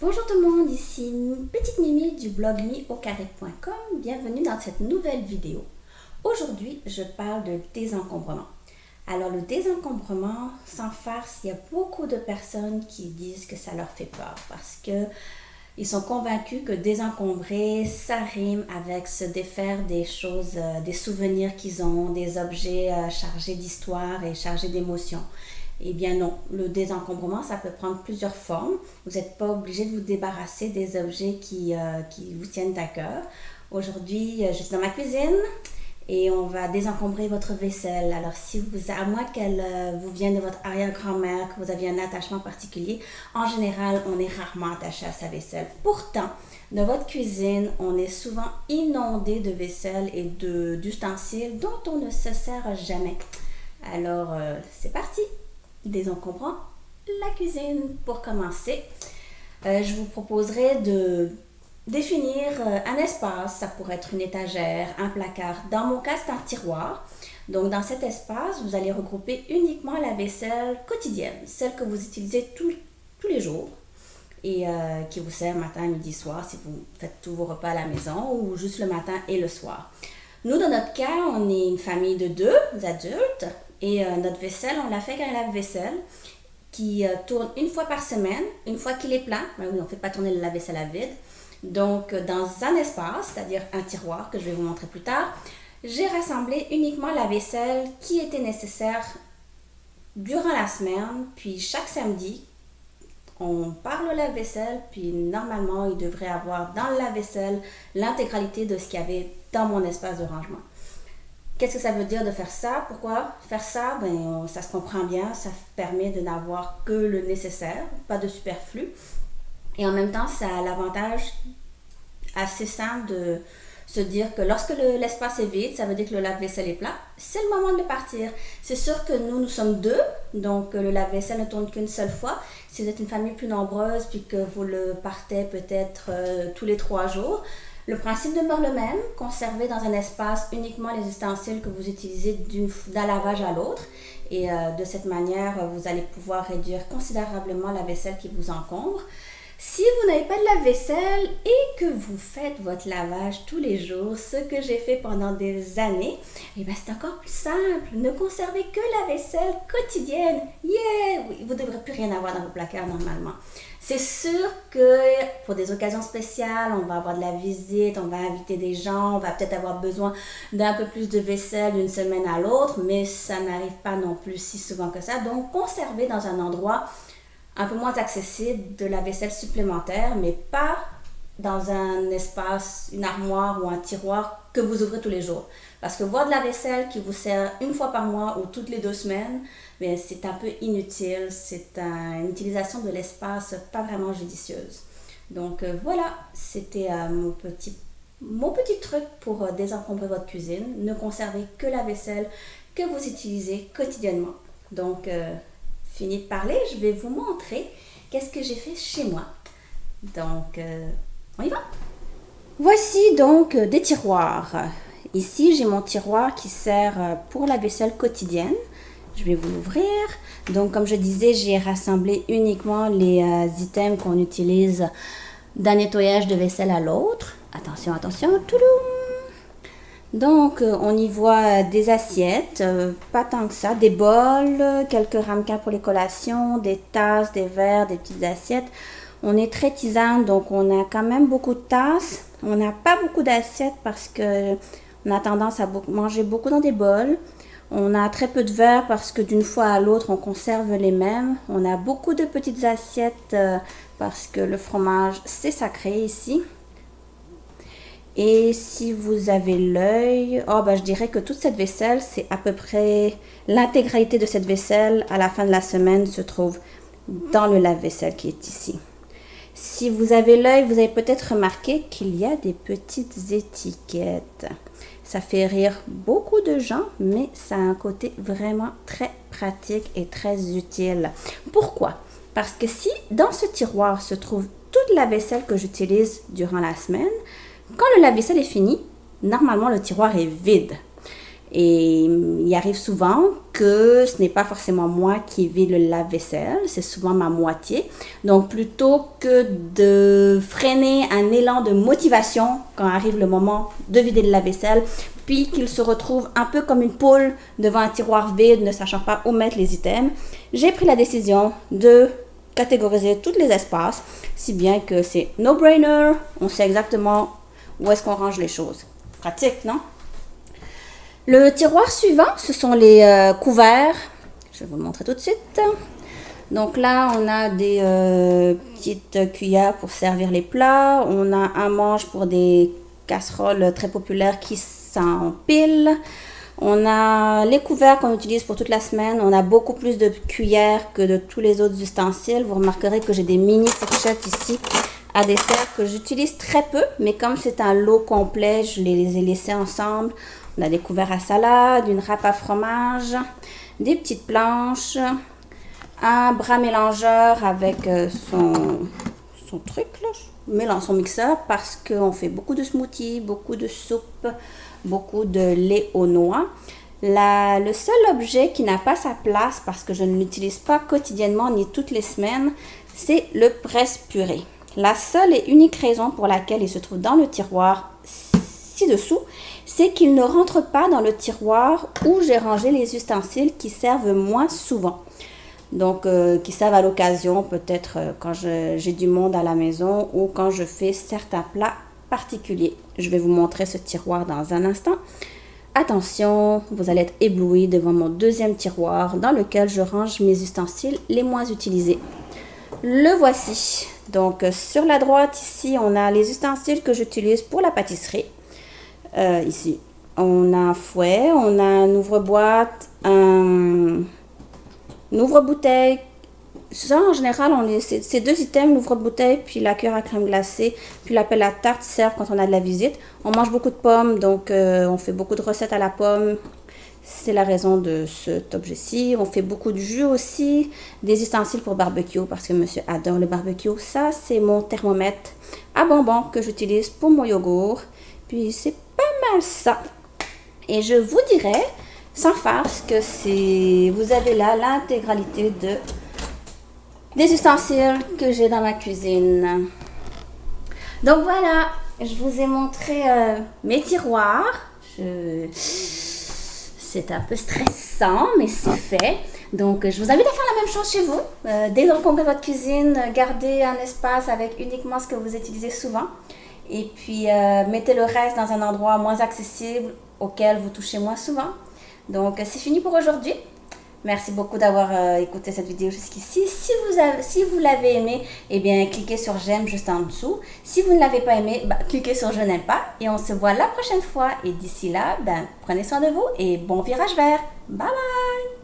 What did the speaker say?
Bonjour tout le monde, ici Petite Mimi du blog miaucarré.com. Bienvenue dans cette nouvelle vidéo. Aujourd'hui, je parle de désencombrement. Alors le désencombrement, sans farce, il y a beaucoup de personnes qui disent que ça leur fait peur parce que ils sont convaincus que désencombrer, ça rime avec se défaire des choses, des souvenirs qu'ils ont, des objets chargés d'histoire et chargés d'émotions. Eh bien non, le désencombrement, ça peut prendre plusieurs formes. Vous n'êtes pas obligé de vous débarrasser des objets qui vous tiennent à cœur. Aujourd'hui, je suis dans ma cuisine et on va désencombrer votre vaisselle. Alors, à moins qu'elle vous vienne de votre arrière-grand-mère, que vous aviez un attachement particulier, en général, on est rarement attaché à sa vaisselle. Pourtant, dans votre cuisine, on est souvent inondé de vaisselle et d'ustensiles dont on ne se sert jamais. Alors, c'est parti! Désencombrant la cuisine. Pour commencer, je vous proposerai de définir un espace. Ça pourrait être une étagère, un placard. Dans mon cas, c'est un tiroir. Donc, dans cet espace, vous allez regrouper uniquement la vaisselle quotidienne, celle que vous utilisez tous les jours et qui vous sert matin, midi, soir si vous faites tous vos repas à la maison ou juste le matin et le soir. Nous, dans notre cas, on est une famille de 2 adultes et notre vaisselle, on l'a fait avec un lave-vaisselle qui tourne une fois par semaine, une fois qu'il est plein. Ben oui, on ne fait pas tourner le lave-vaisselle à vide. Donc, dans un espace, c'est-à-dire un tiroir que je vais vous montrer plus tard, j'ai rassemblé uniquement la vaisselle qui était nécessaire durant la semaine. Puis chaque samedi, on part le lave-vaisselle, puis normalement, il devrait avoir dans le lave-vaisselle l'intégralité de ce qu'il y avait dans mon espace de rangement. Qu'est-ce que ça veut dire de faire ça? Pourquoi faire ça? Ben, ça se comprend bien, ça permet de n'avoir que le nécessaire, pas de superflu. Et en même temps, ça a l'avantage assez simple de se dire que lorsque l'espace est vide, ça veut dire que le lave-vaisselle est plat, c'est le moment de le partir. C'est sûr que nous sommes 2, donc le lave-vaisselle ne tourne qu'une seule fois. Si vous êtes une famille plus nombreuse, puis que vous le partez peut-être tous les 3 jours, le principe demeure le même, conserver dans un espace uniquement les ustensiles que vous utilisez d'un lavage à l'autre. Et de cette manière, vous allez pouvoir réduire considérablement la vaisselle qui vous encombre. Si vous n'avez pas de lave-vaisselle et que vous faites votre lavage tous les jours, ce que j'ai fait pendant des années, eh bien c'est encore plus simple. Ne conservez que la vaisselle quotidienne. Yeah! Oui, vous ne devrez plus rien avoir dans vos placards normalement. C'est sûr que pour des occasions spéciales, on va avoir de la visite, on va inviter des gens, on va peut-être avoir besoin d'un peu plus de vaisselle d'une semaine à l'autre, mais ça n'arrive pas non plus si souvent que ça. Donc, conservez dans un endroit un peu moins accessible de la vaisselle supplémentaire, mais pas dans un espace, une armoire ou un tiroir que vous ouvrez tous les jours. Parce que voir de la vaisselle qui vous sert une fois par mois ou toutes les 2 semaines, mais c'est un peu inutile, c'est une utilisation de l'espace pas vraiment judicieuse. Donc voilà, c'était mon petit truc pour désencombrer votre cuisine. Ne conservez que la vaisselle que vous utilisez quotidiennement. Donc fini de parler, je vais vous montrer qu'est-ce que j'ai fait chez moi. Donc on y va. Voici donc des tiroirs. Ici, j'ai mon tiroir qui sert pour la vaisselle quotidienne. Je vais vous l'ouvrir. Donc, comme je disais, j'ai rassemblé uniquement les items qu'on utilise d'un nettoyage de vaisselle à l'autre. Attention, attention. Touloum! Donc, on y voit des assiettes, pas tant que ça, des bols, quelques ramequins pour les collations, des tasses, des verres, des petites assiettes. On est très tisane, donc on a quand même beaucoup de tasses. On n'a pas beaucoup d'assiettes parce que on a tendance à manger beaucoup dans des bols. On a très peu de verres parce que d'une fois à l'autre, on conserve les mêmes. On a beaucoup de petites assiettes parce que le fromage, c'est sacré ici. Et si vous avez l'œil, je dirais que toute cette vaisselle, c'est à peu près l'intégralité de cette vaisselle à la fin de la semaine se trouve dans le lave-vaisselle qui est ici. Si vous avez l'œil, vous avez peut-être remarqué qu'il y a des petites étiquettes. Ça fait rire beaucoup de gens, mais ça a un côté vraiment très pratique et très utile. Pourquoi? Parce que si dans ce tiroir se trouve toute la vaisselle que j'utilise durant la semaine, quand le lave-vaisselle est fini, normalement le tiroir est vide. Et il arrive souvent que ce n'est pas forcément moi qui vide le lave-vaisselle, c'est souvent ma moitié. Donc, plutôt que de freiner un élan de motivation quand arrive le moment de vider le lave-vaisselle, puis qu'il se retrouve un peu comme une poule devant un tiroir vide, ne sachant pas où mettre les items, j'ai pris la décision de catégoriser tous les espaces, si bien que c'est no-brainer, on sait exactement où est-ce qu'on range les choses. Pratique, non? Le tiroir suivant, ce sont les couverts. Je vais vous le montrer tout de suite. Donc là, on a des petites cuillères pour servir les plats. On a un manche pour des casseroles très populaires qui s'empilent. On a les couverts qu'on utilise pour toute la semaine. On a beaucoup plus de cuillères que de tous les autres ustensiles. Vous remarquerez que j'ai des mini fourchettes ici à dessert que j'utilise très peu. Mais comme c'est un lot complet, je les ai laissés ensemble. On a des couverts à salade, une râpe à fromage, des petites planches, un bras mélangeur avec son truc, là, son mixeur, parce qu'on fait beaucoup de smoothies, beaucoup de soupe, beaucoup de lait aux noix. Le seul objet qui n'a pas sa place, parce que je ne l'utilise pas quotidiennement ni toutes les semaines, c'est le presse-purée. La seule et unique raison pour laquelle il se trouve dans le tiroir ci-dessous, c'est qu'il ne rentre pas dans le tiroir où j'ai rangé les ustensiles qui servent moins souvent. Donc, qui servent à l'occasion, peut-être quand j'ai du monde à la maison ou quand je fais certains plats particuliers. Je vais vous montrer ce tiroir dans un instant. Attention, vous allez être ébloui devant mon deuxième tiroir dans lequel je range mes ustensiles les moins utilisés. Le voici. Donc, sur la droite, ici, on a les ustensiles que j'utilise pour la pâtisserie. Ici, on a un fouet, on a un ouvre-boîte, un ouvre-bouteille. Ça, en général, ces deux items, l'ouvre-bouteille, puis la cuillère à crème glacée, puis la pelle à tarte, servent quand on a de la visite. On mange beaucoup de pommes, donc on fait beaucoup de recettes à la pomme. C'est la raison de cet objet-ci. On fait beaucoup de jus aussi, des ustensiles pour barbecue, parce que monsieur adore le barbecue. Ça, c'est mon thermomètre à bonbons que j'utilise pour mon yogourt. Puis, c'est pas mal ça. Et je vous dirais, sans farce, que vous avez là l'intégralité des ustensiles que j'ai dans ma cuisine. Donc voilà, je vous ai montré mes tiroirs. C'est un peu stressant, mais c'est fait. Donc, je vous invite à faire la même chose chez vous. Désencombrer votre cuisine, gardez un espace avec uniquement ce que vous utilisez souvent. Et puis, mettez le reste dans un endroit moins accessible auquel vous touchez moins souvent. Donc, c'est fini pour aujourd'hui. Merci beaucoup d'avoir écouté cette vidéo jusqu'ici. Si vous l'avez aimé, eh bien, cliquez sur j'aime juste en dessous. Si vous ne l'avez pas aimé, cliquez sur je n'aime pas. Et on se voit la prochaine fois. Et d'ici là, prenez soin de vous et bon virage vert. Bye bye!